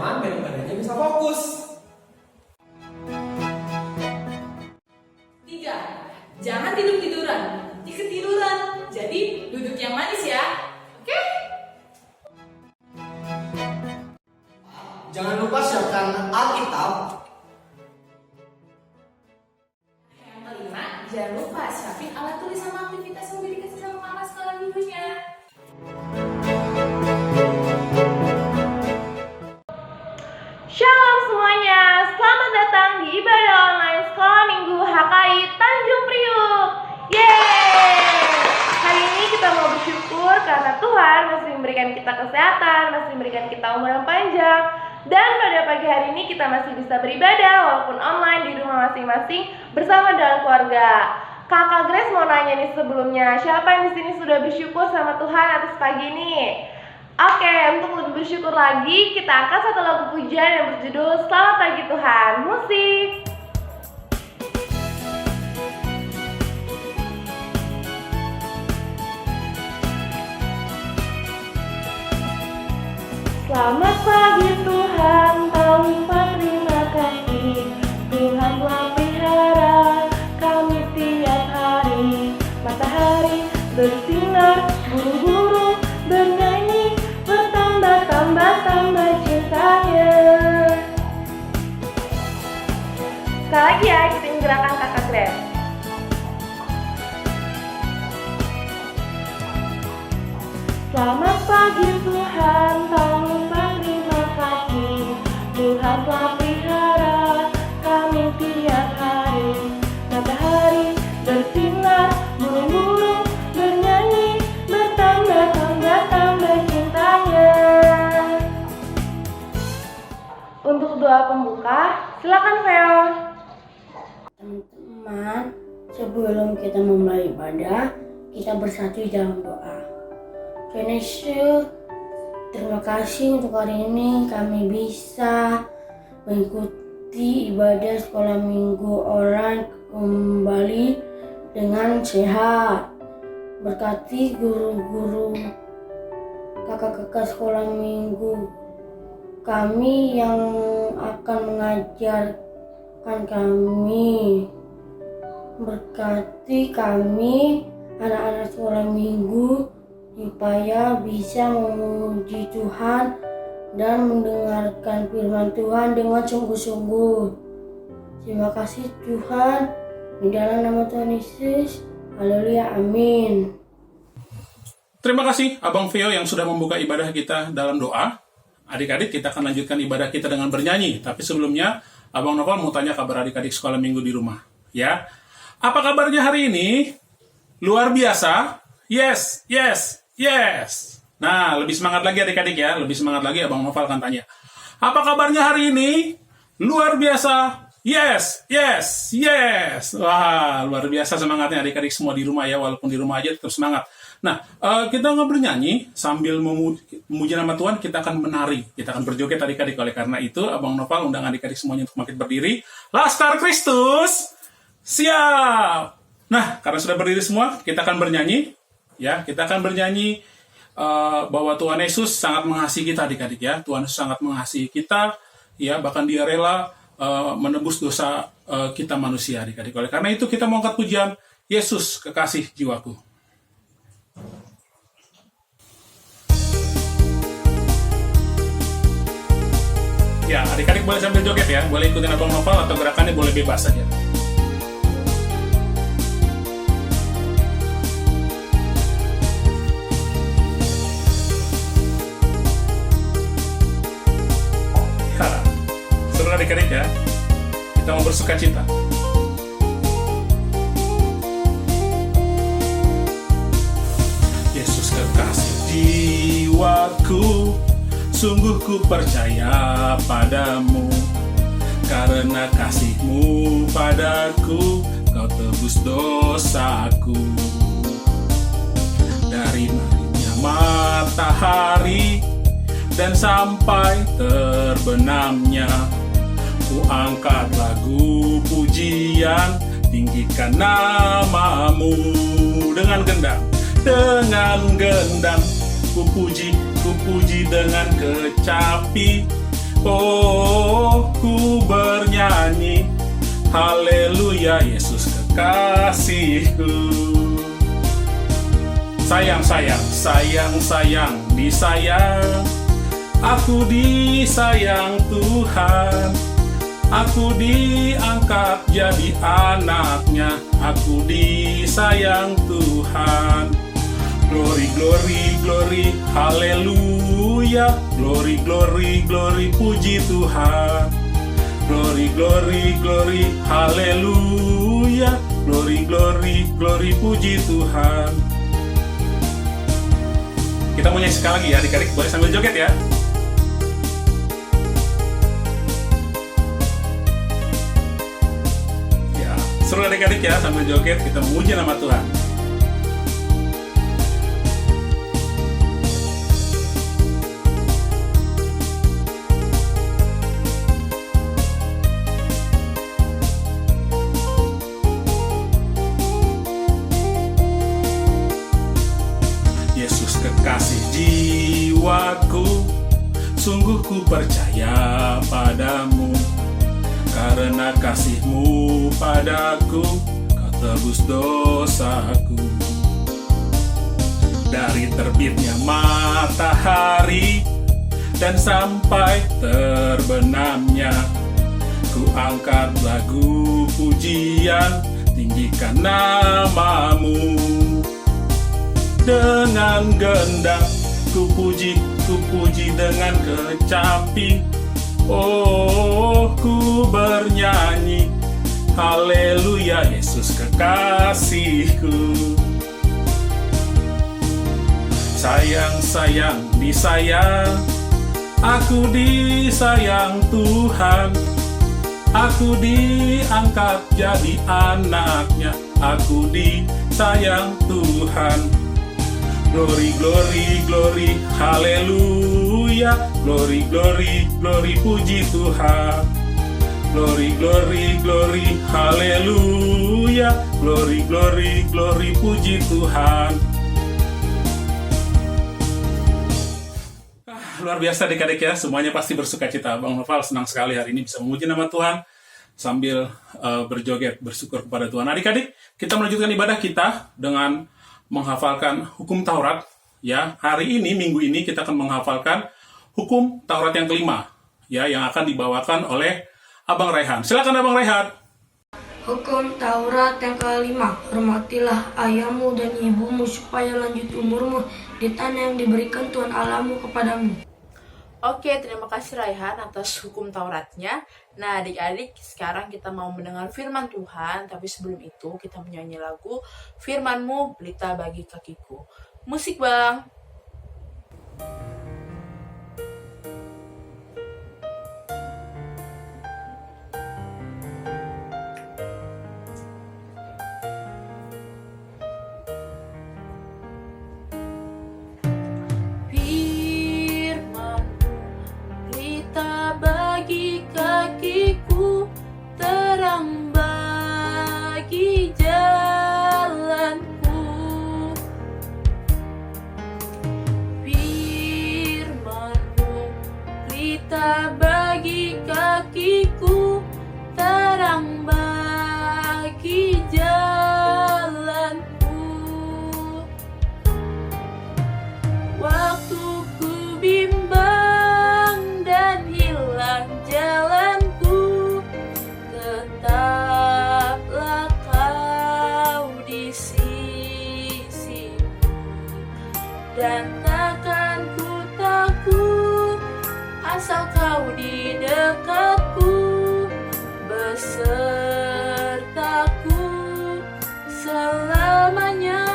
nyaman biar ibadahnya bisa fokus. 3. Jangan tidur-tiduran, nanti ketiduran. Jadi duduk yang manis ya. Oke? Jangan lupa siapkan Alkitab. Yang kelima, jangan lupa siapin alat tulis sama aktivitas yang udah dikasih sama mama sekolah minggunya. Shalom semuanya, selamat datang di ibadah online sekolah minggu HKI Tanjung Priuk. Yeay! Hari ini kita mau bersyukur karena Tuhan masih memberikan kita kesehatan, masih memberikan kita umur yang panjang. Dan pada pagi hari ini kita masih bisa beribadah walaupun online di rumah masing-masing bersama dengan keluarga. Kakak Grace mau nanya nih sebelumnya, siapa yang di sini sudah bersyukur sama Tuhan atas pagi ini? Oke, untuk lebih bersyukur lagi, kita angkat satu lagu pujian yang berjudul Selamat Pagi Tuhan. Musik. Selamat pagi Tuhan, tanpa terima kasih. Tuhan telah pelihara kami tiap hari. Matahari bersinar, burung-burung bernyanyi, bertambah-tambah cintanya. Sekali lagi ya, kita gerakan kakak Grace. Selamat pagi Tuhan, tanpa terima kasih. Tuhan telah pelihara kami tiap hari. Matahari bersinar, burung-burung bernyanyi, bertambah-tambah cintanya. Untuk doa pembuka, silakan Veo. Teman-teman, sebelum kita memulai ibadah, kita bersatu dalam doa. Tuhan Yesus, terima kasih untuk hari ini kami bisa mengikuti ibadah sekolah minggu online kembali dengan sehat. Berkati guru-guru, kakak-kakak sekolah minggu kami yang akan mengajarkan kami. Berkati kami, anak-anak sekolah minggu, supaya bisa memuji Tuhan dan mendengarkan firman Tuhan dengan sungguh-sungguh. Terima kasih Tuhan, di dalam nama Tuhan Yesus. Haleluya, amin. Terima kasih Abang Veo yang sudah membuka ibadah kita dalam doa. Adik-adik, kita akan lanjutkan ibadah kita dengan bernyanyi. Tapi sebelumnya, Abang Novel mau tanya kabar adik-adik sekolah minggu di rumah. Ya, apa kabarnya hari ini? Luar biasa? Yes, yes, yes. Nah, lebih semangat lagi adik-adik ya. Lebih semangat lagi Abang Novel akan tanya. Apa kabarnya hari ini? Luar biasa? Yes, yes, yes. Wah, luar biasa semangatnya adik-adik semua di rumah ya. Walaupun di rumah aja tetap semangat. Nah, kita nggak bernyanyi sambil memuji nama Tuhan, kita akan menari. Kita akan berjoget adik-adik. Oleh karena itu, Abang Novel undang adik-adik semuanya untuk bangkit berdiri. Laskar Kristus, siap! Nah, karena sudah berdiri semua, kita akan bernyanyi. Ya, kita akan bernyanyi bahwa Tuhan Yesus sangat mengasihi kita adik-adik ya. Tuhan Yesus sangat mengasihi kita, ya, bahkan Dia rela menebus dosa kita manusia adik-adik. Oleh karena itu kita mau angkat pujian Yesus kekasih jiwaku. Ya, adik-adik boleh sambil joget ya, boleh ikutin Abang Novel atau gerakannya boleh bebas saja. Ya, seru adik-adik ya, kita mau bersuka cita. Yesus kekasih jiwaku, sungguh ku percaya padamu, karena kasih-Mu padaku, Kau tebus dosaku. Dari terbitnya matahari dan sampai terbenamnya, ku angkat lagu pujian, tinggikan namamu. Dengan gendang, ku puji dengan kecapi, Oh, ku bernyanyi, haleluya, Yesus kekasihku. Sayang, sayang, sayang, sayang, disayang. Aku disayang Tuhan. Aku diangkat jadi anaknya. Aku disayang Tuhan. Glory, glory, glory, haleluya. Glory, glory, glory, puji Tuhan. Glory, glory, glory, haleluya. Glory, glory, glory, puji Tuhan. Kita mau nyanyi sekali lagi ya, adik-adik, boleh sambil joget ya. Ya, seru adik-adik ya, sambil joget kita memuji nama Tuhan. Yesus kekasih jiwaku, sungguh ku percaya padamu. Karena kasih-Mu padaku, Kau tebus dosaku. Dari terbitnya matahari dan sampai terbenamnya, ku angkat lagu pujian, tinggikan nama-Mu. Dengan gendang ku puji dengan kecapi. Oh, ku bernyanyi, haleluya, Yesus kekasihku. Sayang, sayang, disayang. Aku disayang Tuhan. Aku diangkat jadi anaknya. Aku disayang Tuhan. Glory, glory, glory, haleluya. Glory, glory, glory, puji Tuhan. Glory, glory, glory, haleluya. Glory, glory, glory, puji Tuhan. Luar biasa adik-adik ya, semuanya pasti bersuka cita. Bang Noval senang sekali hari ini bisa memuji nama Tuhan sambil berjoget, bersyukur kepada Tuhan. Adik-adik, kita melanjutkan ibadah kita dengan menghafalkan hukum Taurat. Ya, hari ini, minggu ini kita akan menghafalkan hukum Taurat yang kelima, ya, yang akan dibawakan oleh Abang Raihan. Silakan Abang Raihan. Hukum Taurat yang kelima, hormatilah ayahmu dan ibumu supaya lanjut umurmu di tanah yang diberikan Tuhan Allahmu kepadamu. Oke, terima kasih Raihan atas hukum Tauratnya. Nah, adik-adik, sekarang kita mau mendengar firman Tuhan, tapi sebelum itu kita menyanyi lagu Firman-Mu Pelita Bagi Kakiku. Musik, Bang! Bagi kakiku, terang bagi jalanku. Firman-Mu pelita bagi kakiku, terang bagi jalanku. Waktu ku bimbang dan hilang jalanku, tetaplah Kau di sisiku, dan takkan ku takut asal Kau di dekatku, besertaku selamanya.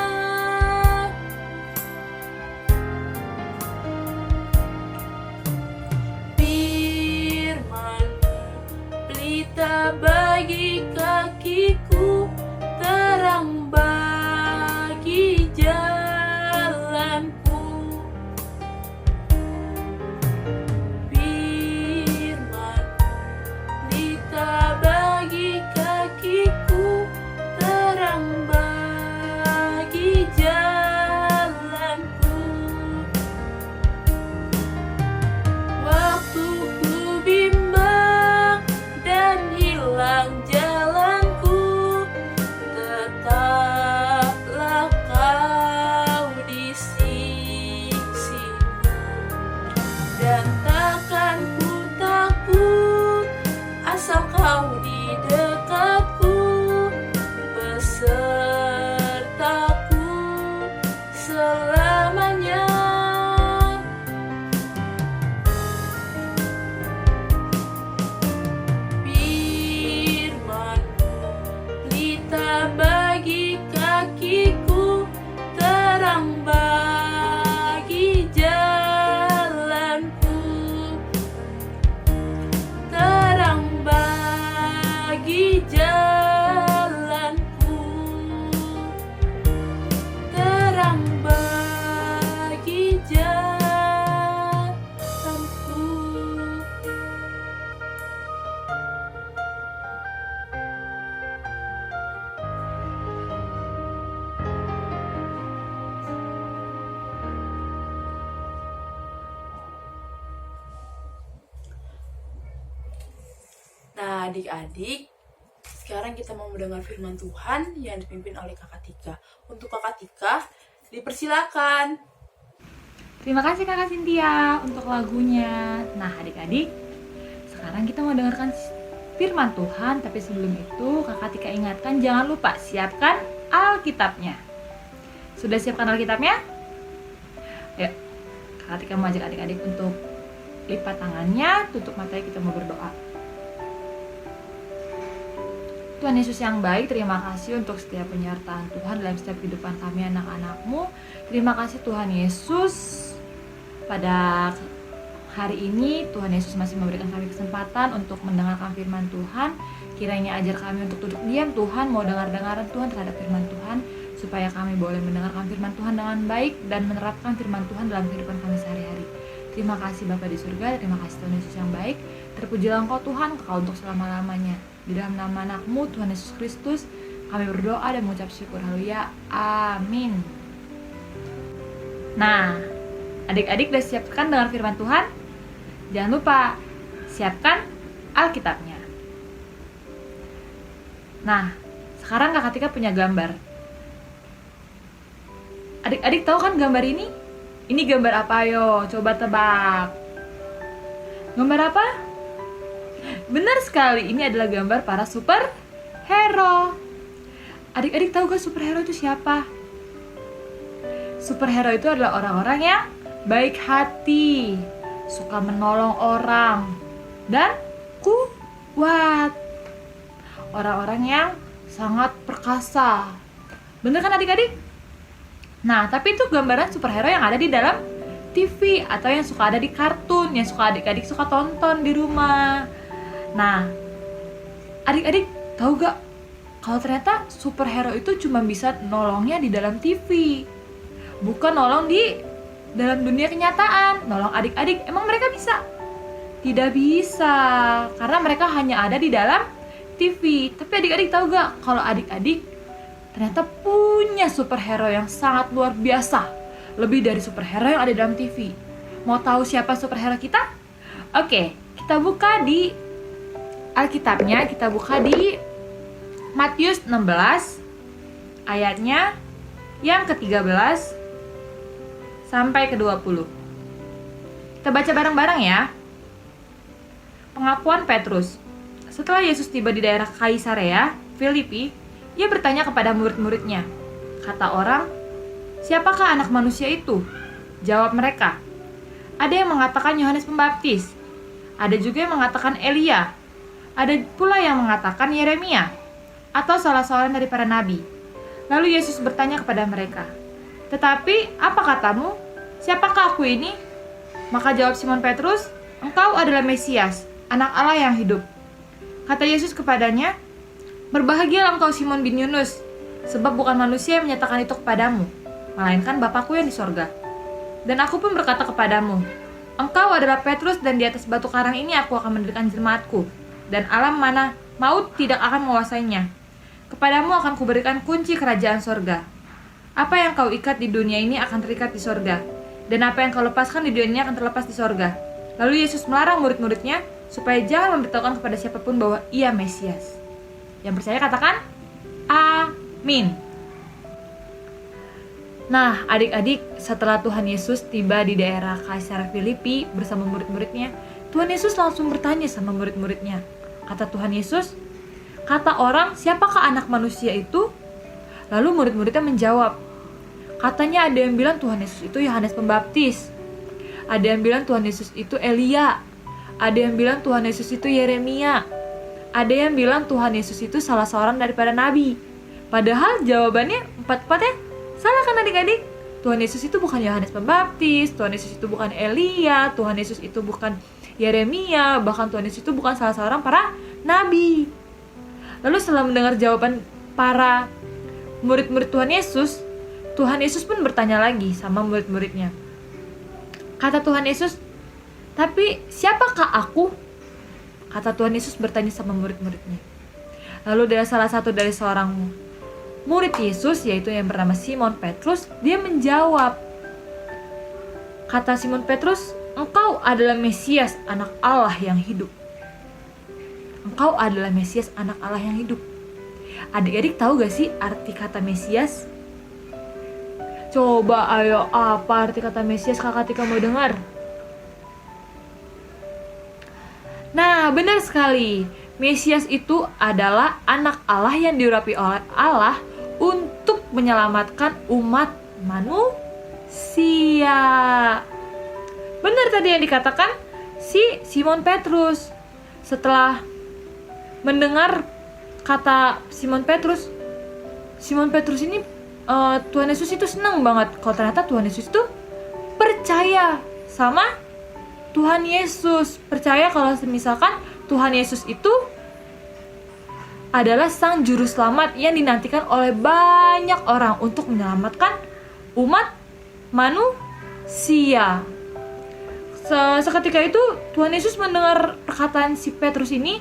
Bagi kakiku, terang bagi jalanku. Firman-Mu pelita bagi Nah, adik-adik, sekarang kita mau mendengar firman Tuhan yang dipimpin oleh Kakak Tika. Untuk Kakak Tika, dipersilakan. Terima kasih Kakak Cynthia untuk lagunya. Nah adik-adik, sekarang kita mau dengarkan firman Tuhan. Tapi sebelum itu Kakak Tika ingatkan, jangan lupa siapkan Alkitabnya. Sudah siapkan Alkitabnya? Yuk, Kakak Tika mau ajak adik-adik untuk lipat tangannya, tutup matanya, kita mau berdoa. Tuhan Yesus yang baik, terima kasih untuk setiap penyertaan Tuhan dalam setiap kehidupan kami anak-anak-Mu. Terima kasih Tuhan Yesus, pada hari ini Tuhan Yesus masih memberikan kami kesempatan untuk mendengarkan firman Tuhan. Kiranya ajar kami untuk duduk diam Tuhan, mau dengar-dengaran Tuhan terhadap firman Tuhan, supaya kami boleh mendengarkan firman Tuhan dengan baik dan menerapkan firman Tuhan dalam kehidupan kami sehari-hari. Terima kasih Bapa di surga, terima kasih Tuhan Yesus yang baik. Terpujilah Engkau Tuhan, Kau untuk selama-lamanya. Di dalam nama anak-Mu Tuhan Yesus Kristus kami berdoa dan mengucap syukur. Haleluya, amin. Nah, adik-adik udah siapkan dengan firman Tuhan? Jangan lupa siapkan Alkitabnya. Nah, sekarang Kakak Tika punya gambar. Adik-adik tahu kan gambar ini? Ini gambar apa, ayo? Coba tebak. Gambar apa? Benar sekali, ini adalah gambar para superhero. Adik-adik tahu gak superhero itu siapa? Superhero itu adalah orang-orang yang baik hati, suka menolong orang, dan kuat. Orang-orang yang sangat perkasa. Bener kan adik-adik? Nah, tapi itu gambaran superhero yang ada di dalam TV atau yang suka ada di kartun, yang suka adik-adik suka tonton di rumah. Nah, adik-adik tahu gak kalau ternyata superhero itu cuma bisa nolongnya di dalam TV, bukan nolong di dalam dunia kenyataan. Nolong adik-adik, emang mereka bisa? Tidak bisa, karena mereka hanya ada di dalam TV. Tapi adik-adik tahu gak kalau adik-adik ternyata punya superhero yang sangat luar biasa, lebih dari superhero yang ada di dalam TV. Mau tahu siapa superhero kita? Oke, kita buka di Alkitabnya, kita buka di Matius 16 ayatnya yang ke-13 sampai ke-20. Kita baca bareng-bareng ya. Pengakuan Petrus. Setelah Yesus tiba di daerah Kaisarea Filipi, ia bertanya kepada murid-muridnya. Kata orang, "Siapakah anak manusia itu?" Jawab mereka, "Ada yang mengatakan Yohanes Pembaptis, ada juga yang mengatakan Elia, ada pula yang mengatakan Yeremia, atau salah seorang dari para nabi." Lalu Yesus bertanya kepada mereka, "Tetapi apa katamu? Siapakah aku ini?" Maka jawab Simon Petrus, "Engkau adalah Mesias, anak Allah yang hidup." Kata Yesus kepadanya, "Berbahagialah engkau Simon bin Yunus, sebab bukan manusia yang menyatakan itu kepadamu, melainkan Bapa-Ku yang di sorga. Dan aku pun berkata kepadamu, engkau adalah Petrus, dan di atas batu karang ini aku akan mendirikan jemaatku, dan alam mana maut tidak akan menguasainya. Kepadamu akan kuberikan kunci kerajaan sorga. Apa yang kau ikat di dunia ini akan terikat di sorga, dan apa yang kau lepaskan di dunia ini akan terlepas di sorga." Lalu Yesus melarang murid-muridnya supaya jangan memberitahukan kepada siapapun bahwa ia Mesias. Yang percaya katakan amin. Nah, adik-adik, setelah Tuhan Yesus tiba di daerah Kaisarea Filipi bersama murid-muridnya, Tuhan Yesus langsung bertanya sama murid-muridnya. Kata Tuhan Yesus, "Kata orang, siapakah anak manusia itu?" Lalu murid-muridnya menjawab. Katanya ada yang bilang Tuhan Yesus itu Yohanes Pembaptis, ada yang bilang Tuhan Yesus itu Elia, ada yang bilang Tuhan Yesus itu Yeremia, ada yang bilang Tuhan Yesus itu salah seorang daripada nabi. Padahal jawabannya empat-empatnya salah kan adik-adik? Tuhan Yesus itu bukan Yohanes Pembaptis, Tuhan Yesus itu bukan Elia, Tuhan Yesus itu bukan Yeremia, bahkan Tuhan Yesus itu bukan salah seorang para nabi. Lalu setelah mendengar jawaban para murid-murid Tuhan Yesus pun bertanya lagi sama murid-muridnya. Kata Tuhan Yesus, "Tapi siapakah aku?" Kata Tuhan Yesus bertanya sama murid-muridnya. Lalu dari salah satu dari seorang murid Yesus, yaitu yang bernama Simon Petrus, dia menjawab. Kata Simon Petrus, "Engkau adalah Mesias, anak Allah yang hidup." Engkau adalah Mesias, anak Allah yang hidup. Adik-adik tahu gak sih arti kata Mesias? Coba ayo, apa arti kata Mesias Kakak Tika mau dengar? Nah, benar sekali. Mesias itu adalah anak Allah yang diurapi oleh Allah untuk menyelamatkan umat manusia. Benar tadi yang dikatakan si Simon Petrus. Setelah mendengar kata Simon Petrus ini Tuhan Yesus itu senang banget kalau ternyata Tuhan Yesus itu percaya sama Tuhan Yesus, percaya kalau misalkan Tuhan Yesus itu adalah sang juru selamat yang dinantikan oleh banyak orang untuk menyelamatkan umat manusia. Seketika itu Tuhan Yesus mendengar perkataan si Petrus ini,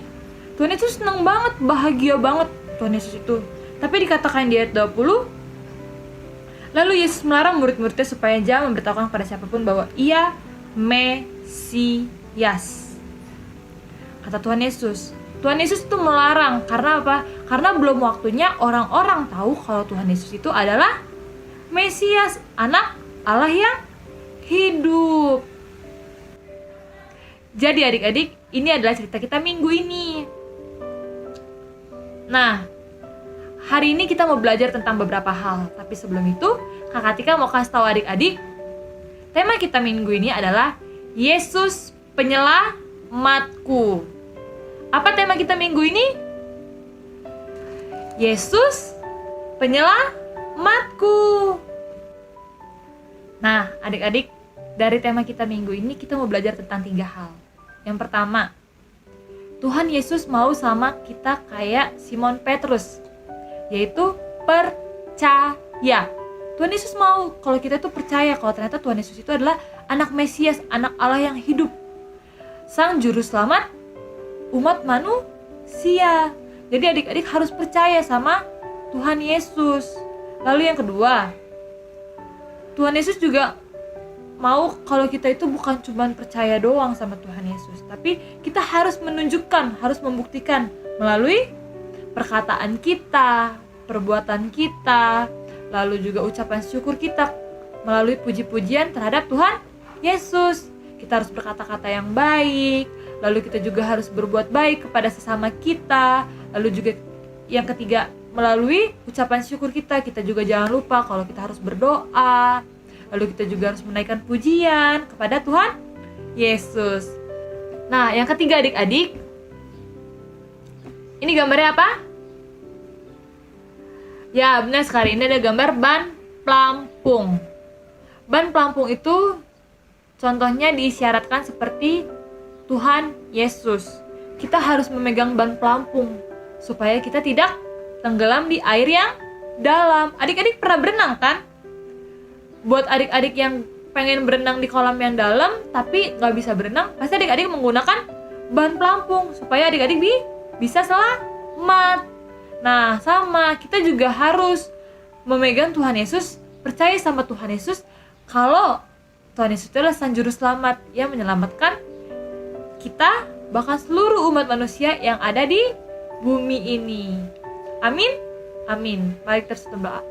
Tuhan Yesus senang banget, bahagia banget Tuhan Yesus itu. Tapi dikatakan di ayat 20, lalu Yesus melarang murid-muridnya supaya jangan memberitahukan kepada siapapun bahwa ia Mesias. Kata Tuhan Yesus. Tuhan Yesus itu melarang, karena apa? Karena belum waktunya orang-orang tahu kalau Tuhan Yesus itu adalah Mesias, anak Allah yang hidup. Jadi adik-adik, ini adalah cerita kita minggu ini. Nah, hari ini kita mau belajar tentang beberapa hal. Tapi sebelum itu, Kakak Tika mau kasih tahu adik-adik, tema kita minggu ini adalah Yesus penyelamatku. Apa tema kita minggu ini? Yesus penyelamatku. Nah, adik-adik, dari tema kita minggu ini kita mau belajar tentang 3 hal. Yang pertama, Tuhan Yesus mau sama kita kayak Simon Petrus, yaitu percaya. Tuhan Yesus mau kalau kita itu percaya kalau ternyata Tuhan Yesus itu adalah anak Mesias, anak Allah yang hidup, sang juru selamat umat manusia. Jadi adik-adik harus percaya sama Tuhan Yesus. Lalu yang kedua, Tuhan Yesus juga mau kalau kita itu bukan cuma percaya doang sama Tuhan Yesus, tapi kita harus menunjukkan, harus membuktikan melalui perkataan kita, perbuatan kita, lalu juga ucapan syukur kita, melalui puji-pujian terhadap Tuhan Yesus. Kita harus berkata-kata yang baik, lalu kita juga harus berbuat baik kepada sesama kita. Lalu juga yang ketiga, melalui ucapan syukur kita juga jangan lupa kalau kita harus berdoa. Lalu kita juga harus menaikkan pujian kepada Tuhan Yesus. Nah, yang ketiga adik-adik, ini gambarnya apa? Ya, benar sekali, ini ada gambar ban pelampung. Ban pelampung itu contohnya diisyaratkan seperti Tuhan Yesus. Kita harus memegang ban pelampung supaya kita tidak tenggelam di air yang dalam. Adik-adik pernah berenang kan? Buat adik-adik yang pengen berenang di kolam yang dalam tapi gak bisa berenang, pasti adik-adik menggunakan ban pelampung supaya adik-adik bisa selamat. Nah, sama, kita juga harus memegang Tuhan Yesus, percaya sama Tuhan Yesus kalau Tuhan Yesus adalah sang juru selamat yang menyelamatkan kita, bahkan seluruh umat manusia yang ada di bumi ini. Amin? Amin. Mari kita berdoa.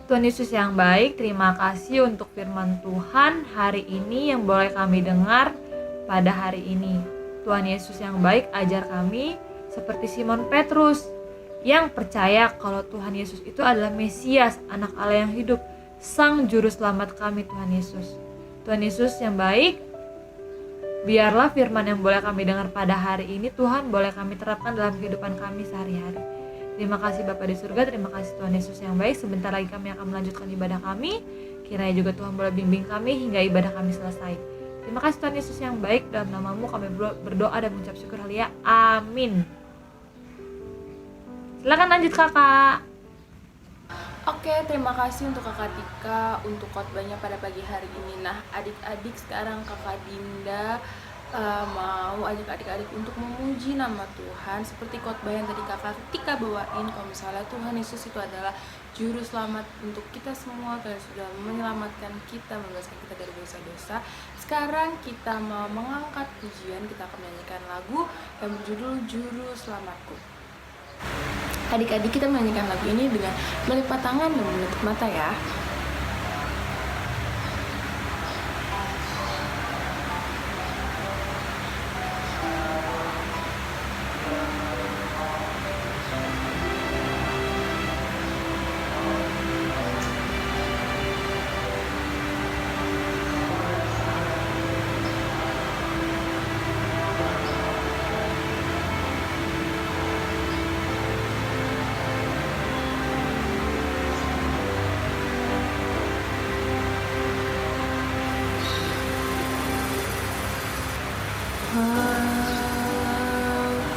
Tuhan Yesus yang baik, terima kasih untuk firman Tuhan hari ini yang boleh kami dengar pada hari ini. Tuhan Yesus yang baik, ajar kami seperti Simon Petrus yang percaya kalau Tuhan Yesus itu adalah Mesias, anak Allah yang hidup, sang juru selamat kami Tuhan Yesus. Tuhan Yesus yang baik, biarlah firman yang boleh kami dengar pada hari ini Tuhan boleh kami terapkan dalam kehidupan kami sehari-hari. Terima kasih Bapa di surga, terima kasih Tuhan Yesus yang baik. Sebentar lagi kami akan melanjutkan ibadah kami. Kiranya juga Tuhan boleh bimbing kami hingga ibadah kami selesai. Terima kasih Tuhan Yesus yang baik, dalam nama-Mu kami berdoa dan mengucap syukur haleluya. Amin. Silakan lanjut kakak. Oke, terima kasih untuk Kakak Tika untuk khotbahnya pada pagi hari ini. Nah, adik-adik, sekarang Kakak Dinda mau ajak adik-adik untuk memuji nama Tuhan seperti khotbah yang tadi Kakak Tika bawain. Kalau misalnya Tuhan Yesus itu adalah juru selamat untuk kita semua, Tuhan sudah menyelamatkan kita, membebaskan kita dari dosa-dosa. Sekarang kita mau mengangkat pujian, kita akan menyanyikan lagu yang berjudul Juru Selamatku. Adik-adik, kita menyanyikan lagu ini dengan melipat tangan dan menutup mata ya.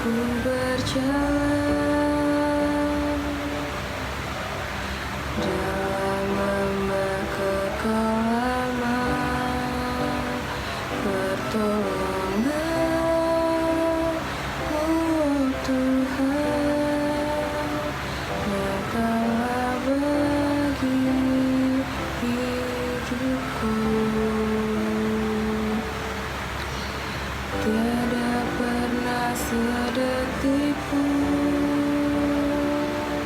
Aku berjalan dalam lembah kekelaman, pertolongan, oh Tuhan, nyatalah bagi hidupku. Tiada pernah sedetik pun,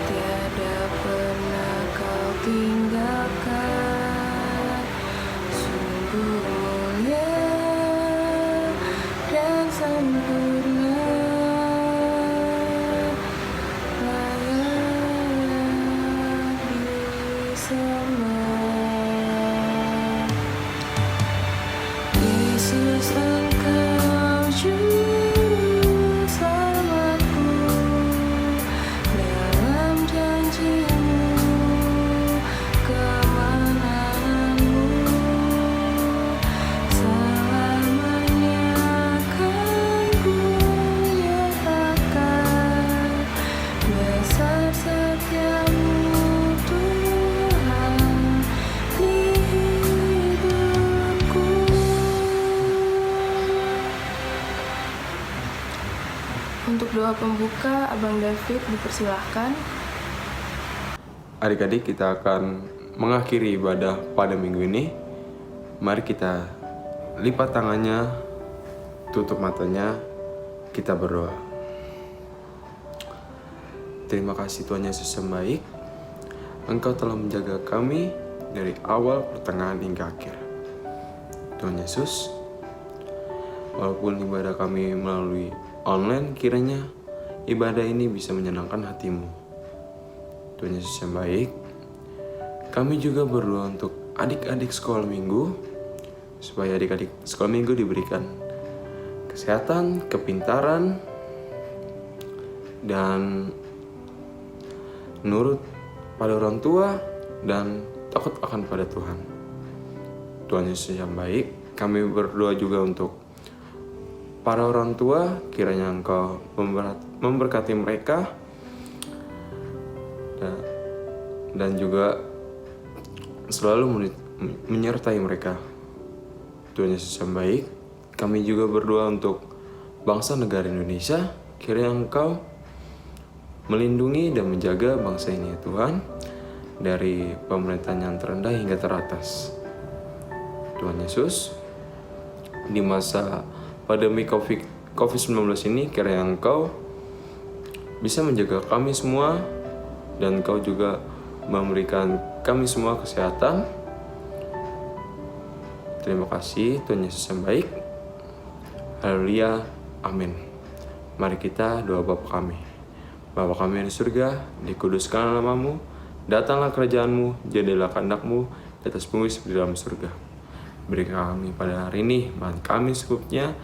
tiada pernah kau tinggalkan. Sungguh mulia dan sempurna layak disembah. Yesus, Engkau Juru Selamatku, dalam janji-Mu, kemenangan-Mu, selamanya akan Ku nyatakan. Besar setia-Mu Tuhan di hidupku. Untuk doa pembuka, Abang David dipersilahkan. Adik-adik, kita akan mengakhiri ibadah pada minggu ini. Mari kita lipat tangannya, tutup matanya, kita berdoa. Terima kasih Tuhan Yesus yang baik. Engkau telah menjaga kami dari awal, pertengahan, hingga akhir. Tuhan Yesus, walaupun ibadah kami melalui online, kiranya ibadah ini bisa menyenangkan hati-Mu. Tuhan Yesus yang baik, kami juga berdoa untuk adik-adik sekolah minggu, supaya adik-adik sekolah minggu diberikan kesehatan, kepintaran, dan nurut pada orang tua, dan takut akan pada Tuhan. Tuhan Yesus yang baik, kami berdoa juga untuk para orang tua, kiranya Engkau memberkati mereka dan juga selalu menyertai mereka. Tuhan Yesus yang baik, kami juga berdoa untuk bangsa negara Indonesia, kiranya Engkau melindungi dan menjaga bangsa ini ya Tuhan, dari pemerintahan yang terendah hingga teratas. Tuhan Yesus, di masa pandemi COVID-19 ini, kiranya Engkau bisa menjaga kami semua, dan Engkau juga memberikan kami semua kesehatan. Terima kasih Tuhan Yesus yang baik. Haleluya, amin. Mari kita doa Bapa kami. Bapa kami yang di surga, dikuduskanlah nama-Mu, datanglah kerajaan-Mu, jadilah kehendak-Mu di atas bumi seperti dalam surga. Beri kami pada hari ini makan kami secukupnya,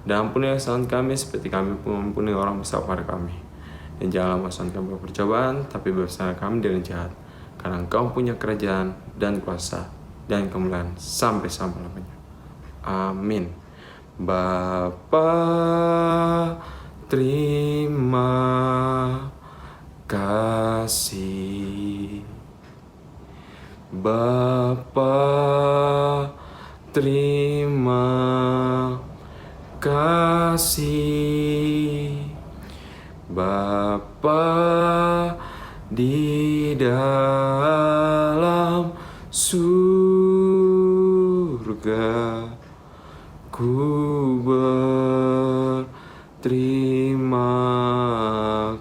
dan ampuni kesalahan kami seperti kami pun mengampuni orang bersalah pada kami. Dan janganlah masukkan kami ke percobaan, tapi bebaskanlah kami dari jahat. Karena Engkau punya kerajaan dan kuasa dan kemuliaan sampai selama-lamanya. Amin. Bapa, terima kasih. Bapa, terima kasih. Bapa di dalam surga, surga. Ku berterima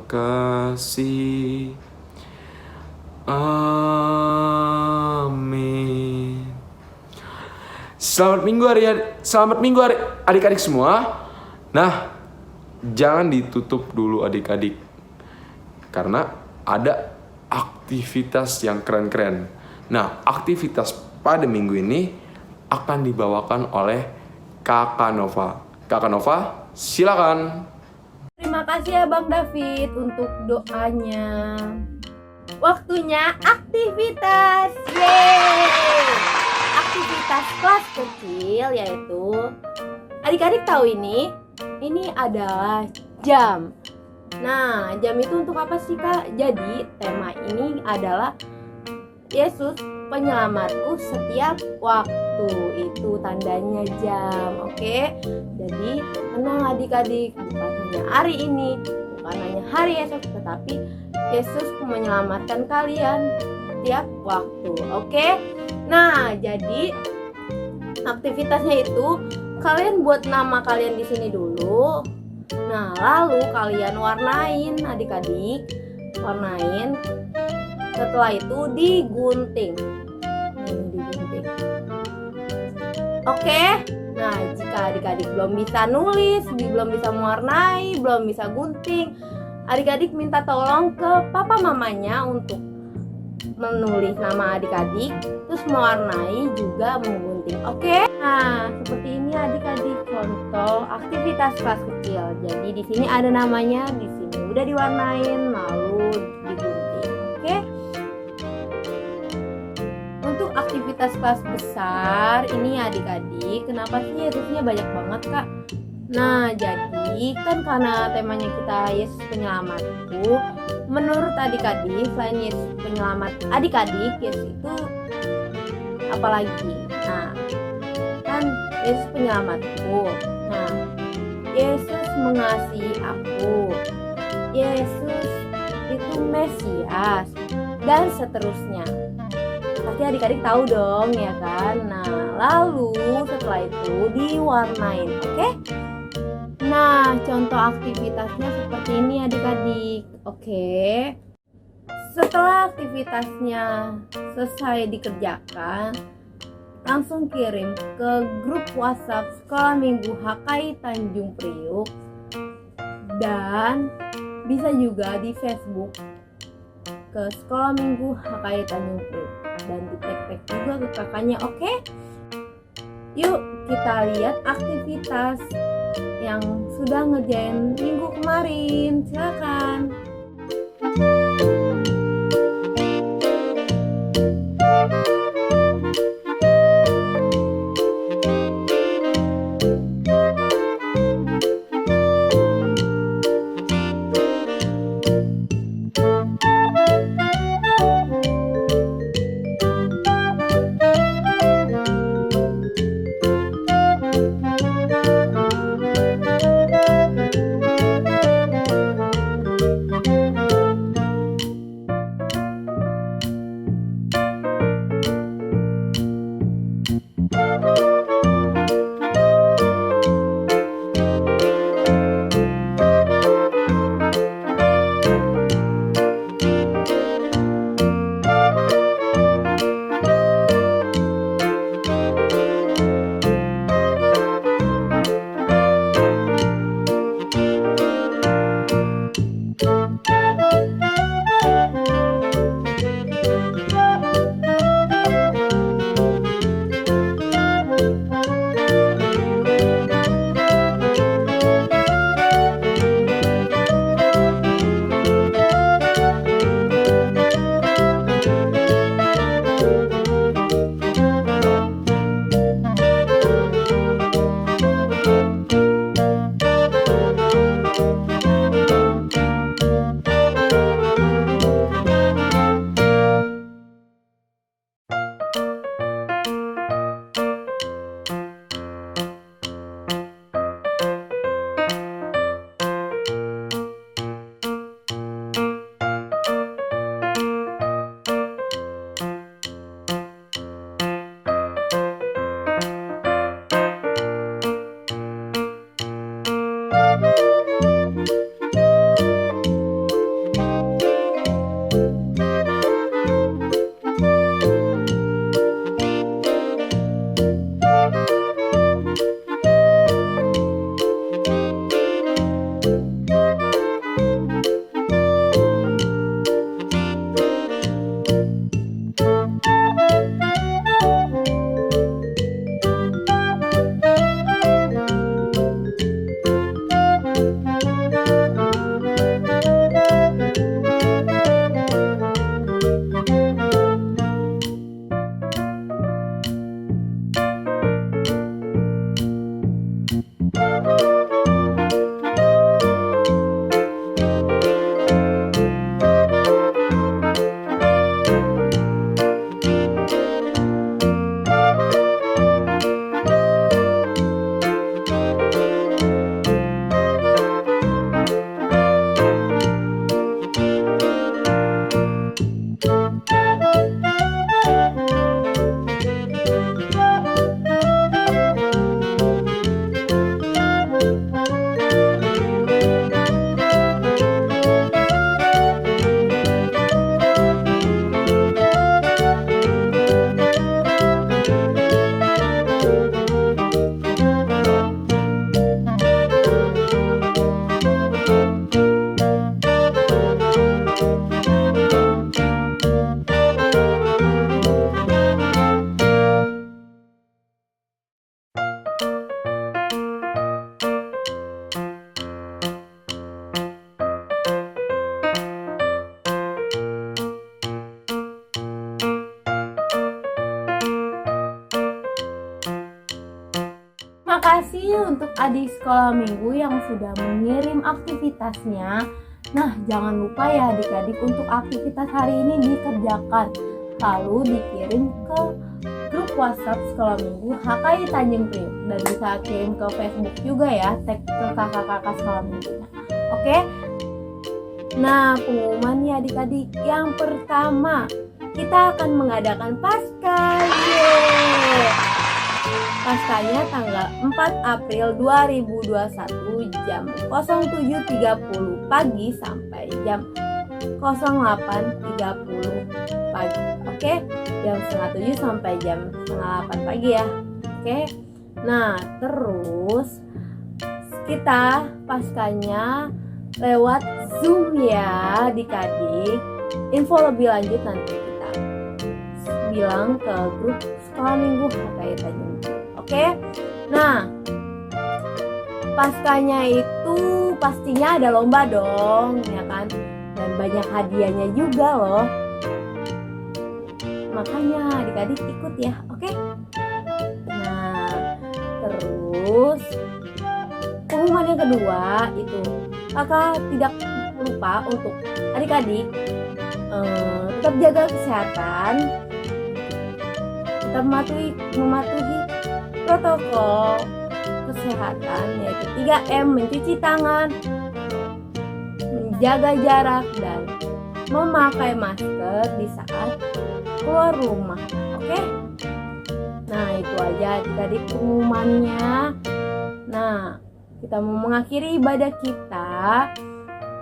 kasih. Amin. Selamat minggu adik-adik semua. Nah, jangan ditutup dulu adik-adik, karena ada aktivitas yang keren-keren. Nah, aktivitas pada minggu ini akan dibawakan oleh Kakak Nova. Kakak Nova, silakan. Terima kasih ya Bang David untuk doanya. Waktunya aktivitas. Yeay! Aktivitas kelas kecil yaitu, adik-adik tahu ini adalah jam. Nah, jam itu untuk apa sih Kak? Jadi tema ini adalah Yesus penyelamatku setiap waktu. Itu tandanya jam. Oke? Jadi tenang adik-adik, bukan hanya hari ini, bukan hanya hari esok, tetapi Yesus menyelamatkan kalian setiap waktu. Oke? Nah, jadi aktivitasnya itu kalian buat nama kalian di sini dulu. Nah, lalu kalian warnain adik-adik. Warnain. Setelah itu digunting. Digunting. Oke? Nah, jika adik-adik belum bisa nulis, belum bisa mewarnai, belum bisa gunting, adik-adik minta tolong ke papa mamanya untuk menulis nama adik-adik, terus mewarnai juga menggunting. Oke? Nah, seperti ini adik-adik contoh aktivitas kelas kecil. Jadi di sini ada namanya, di sini udah diwarnain lalu digunting. Oke? Untuk aktivitas kelas besar ini adik-adik, kenapa sih Yesusnya banyak banget Kak? Nah, jadi kan karena temanya kita Yesus penyelamatku, menurut adik-adik selain Yesus penyelamat adik-adik, Yesus itu apalagi? Nah, kan Yesus penyelamatku. Nah, Yesus mengasihi aku. Yesus itu Mesias dan seterusnya. Pasti adik-adik tahu dong ya kan? Nah, lalu setelah itu diwarnain, oke? Nah, contoh aktivitasnya seperti ini adik-adik. Oke. Setelah aktivitasnya selesai dikerjakan, langsung kirim ke grup WhatsApp Sekolah Minggu HKI Tanjung Priuk, dan bisa juga di Facebook ke Sekolah Minggu HKI Tanjung Priuk, dan di tag juga ke kakaknya. Oke? Yuk kita lihat aktivitas yang sudah ngerjain minggu kemarin. Silakan. Makasih untuk adik sekolah minggu yang sudah mengirim aktivitasnya. Nah, jangan lupa ya adik-adik untuk aktivitas hari ini dikerjakan, lalu dikirim ke grup WhatsApp sekolah minggu HKI Tanjung Priok, dan bisa kirim ke Facebook juga ya, tag ke kakak-kakak sekolah minggunya. Oke? Nah, pengumuman ya adik-adik. Yang pertama, kita akan mengadakan Paskah. Yeay! Paskahnya tanggal 4 April 2021 jam 07.30 pagi sampai jam 08.30 pagi. Oke? Jam setengah 7 sampai jam setengah 8 pagi ya. Oke? Nah, terus kita Paskahnya lewat Zoom ya adik-adik. Info lebih lanjut nanti kita bilang ke grup sekolah minggu HKI Tanjung. Oke? Nah, Paskahnya itu pastinya ada lomba dong, ya kan? Dan banyak hadiahnya juga loh. Makanya adik-adik ikut ya, oke? Nah, terus pengumuman yang kedua itu kakak tidak lupa untuk adik-adik tetap jaga kesehatan, tetap mematuhi protokol kesehatan, yaitu 3M, mencuci tangan, menjaga jarak, dan memakai masker di saat keluar rumah. Oke? Nah, itu aja adik-adik pengumumannya. Nah, kita mau mengakhiri ibadah kita.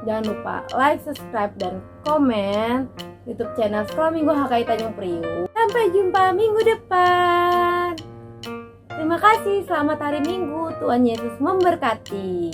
Jangan lupa like, subscribe, dan komen YouTube channel Sekolah Minggu HKI Tanjung Priok. Sampai jumpa minggu depan. Terima kasih, selamat hari Minggu. Tuhan Yesus memberkati.